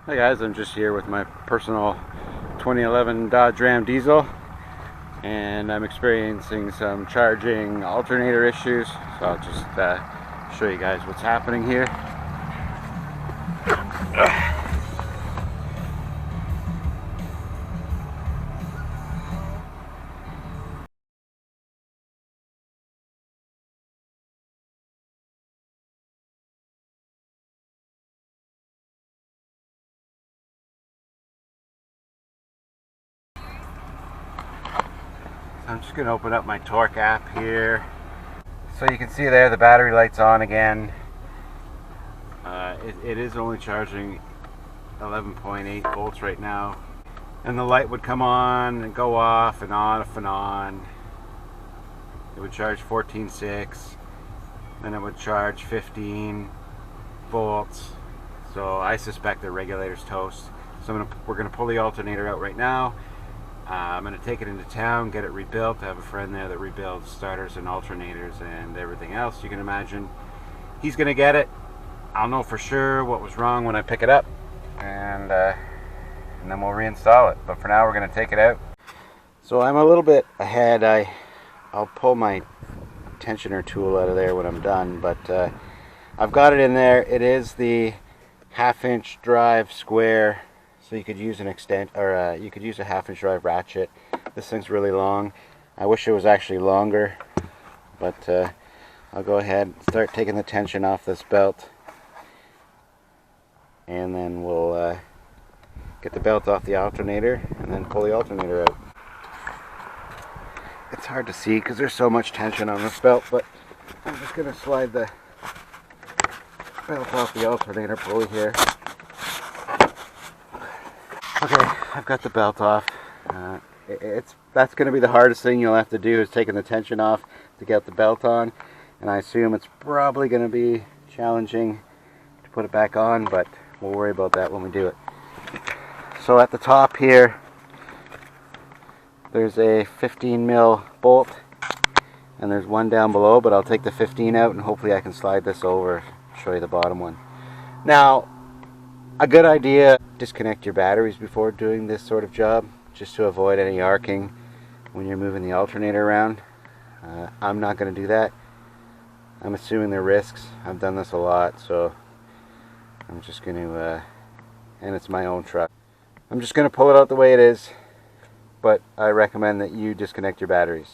Hi guys, I'm just here with my personal 2011 Dodge Ram diesel, and I'm experiencing some charging alternator issues, so I'll just show you guys what's happening here. I'm just going to open up my torque app here. So you can see there the battery light's on again. It is only charging 11.8 volts right now. And the light would come on and go off and off and on. It would charge 14.6. Then it would charge 15 volts. So I suspect the regulator's toast. So we're going to pull the alternator out right now. I'm going to take it into town, get it rebuilt. I have a friend there that rebuilds starters and alternators and everything else you can imagine. He's going to get it. I'll know for sure what was wrong when I pick it up, and then we'll reinstall it. But for now, we're going to take it out. So I'm a little bit ahead. I'll pull my tensioner tool out of there when I'm done, but I've got it in there. It is the 1/2-inch drive square. So you could use an you could use a 1/2-inch drive ratchet. This thing's really long. I wish it was actually longer, but I'll go ahead and start taking the tension off this belt, and then we'll get the belt off the alternator and then pull the alternator out. It's hard to see because there's so much tension on this belt, but I'm just going to slide the belt off the alternator pulley here. Okay, I've got the belt off. That's going to be the hardest thing you'll have to do, is taking the tension off to get the belt on. And I assume it's probably going to be challenging to put it back on, but we'll worry about that when we do it. So at the top here, there's a 15mm bolt, and there's one down below, but I'll take the 15 out and hopefully I can slide this over, show you the bottom one. Now, a good idea, disconnect your batteries before doing this sort of job, just to avoid any arcing when you're moving the alternator around. I'm not going to do that. I'm assuming there are risks. I've done this a lot, so I'm just going to, and it's my own truck. I'm just going to pull it out the way it is, but I recommend that you disconnect your batteries.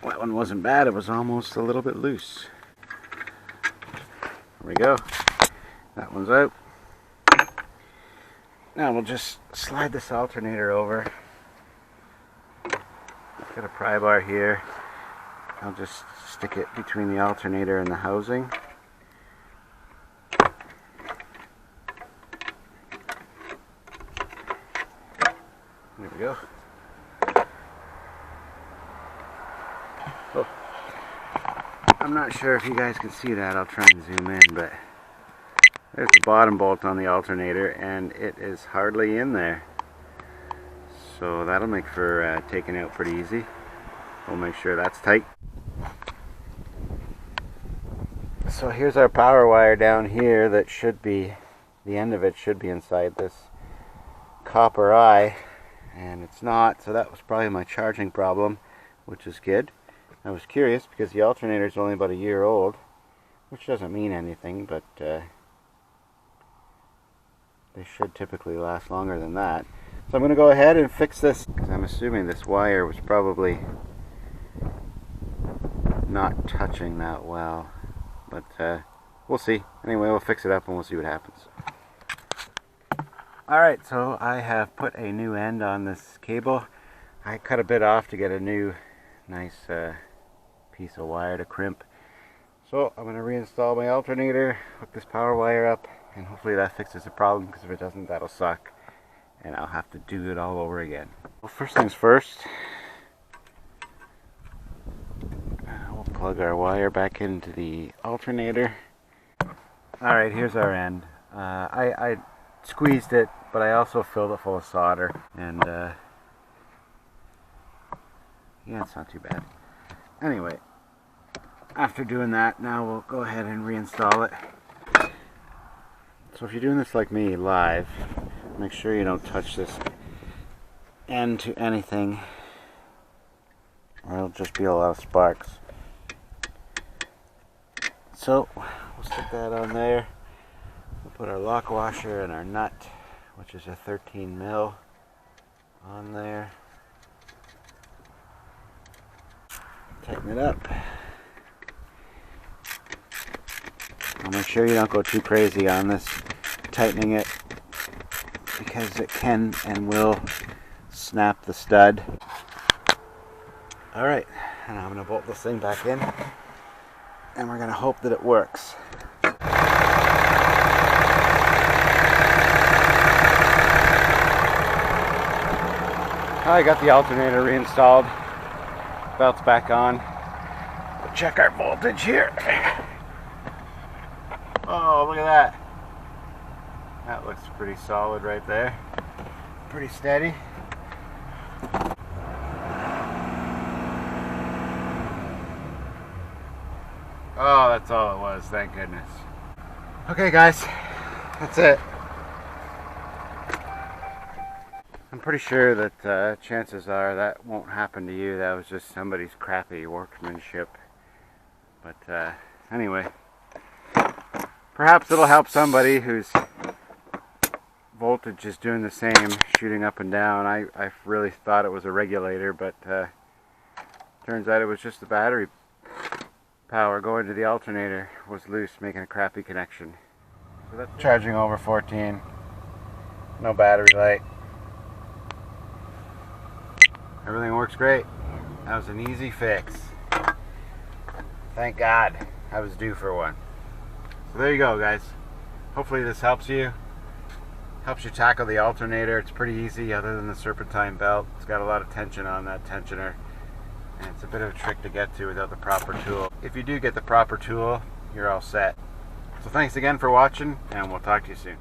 That one wasn't bad, it was almost a little bit loose. There we go. That one's out. Now we'll just slide this alternator over. I've got a pry bar here. I'll just stick it between the alternator and the housing. There we go. Oh, I'm not sure if you guys can see that. I'll try and zoom in, but there's the bottom bolt on the alternator, and it is hardly in there. So that'll make for taking out pretty easy. We'll make sure that's tight. So here's our power wire down here that should be, the end of it should be inside this copper eye, and it's not, so that was probably my charging problem, which is good. I was curious because the alternator is only about a year old, which doesn't mean anything, but they should typically last longer than that. So I'm going to go ahead and fix this, because I'm assuming this wire was probably not touching that well, but we'll see. Anyway, we'll fix it up and we'll see what happens. Alright, so I have put a new end on this cable. I cut a bit off to get a new nice piece of wire to crimp. So I'm going to reinstall my alternator, hook this power wire up, and hopefully that fixes the problem, because if it doesn't, that'll suck and I'll have to do it all over again. Well, first things first, we'll plug our wire back into the alternator. Alright, here's our end. I squeezed it, but I also filled it full of solder, and Yeah, it's not too bad. Anyway, after doing that, now we'll go ahead and reinstall it. So if you're doing this like me live, make sure you don't touch this end to anything, or it'll just be a lot of sparks. So we'll stick that on there. We'll put our lock washer and our nut, which is a 13 mil, on there. Tighten it up. I'll make sure you don't go too crazy on this, tightening it, because it can and will snap the stud. Alright, and I'm going to bolt this thing back in, and we're going to hope that it works. I got the alternator reinstalled. Belt's back on. We'll check our voltage here. Oh, look at that. That looks pretty solid right there. Pretty steady. Oh, that's all it was, thank goodness. Okay guys, that's it. I'm pretty sure that chances are that won't happen to you. That was just somebody's crappy workmanship. But anyway, perhaps it'll help somebody whose voltage is doing the same, shooting up and down. I really thought it was a regulator, but turns out it was just the battery power going to the alternator was loose, making a crappy connection. So that's charging over 14. No battery light. Everything works great. That was an easy fix. Thank God. I was due for one. So there you go, guys. Hopefully this helps you. Helps you tackle the alternator. It's pretty easy other than the serpentine belt. It's got a lot of tension on that tensioner. And it's a bit of a trick to get to without the proper tool. If you do get the proper tool, you're all set. So thanks again for watching, and we'll talk to you soon.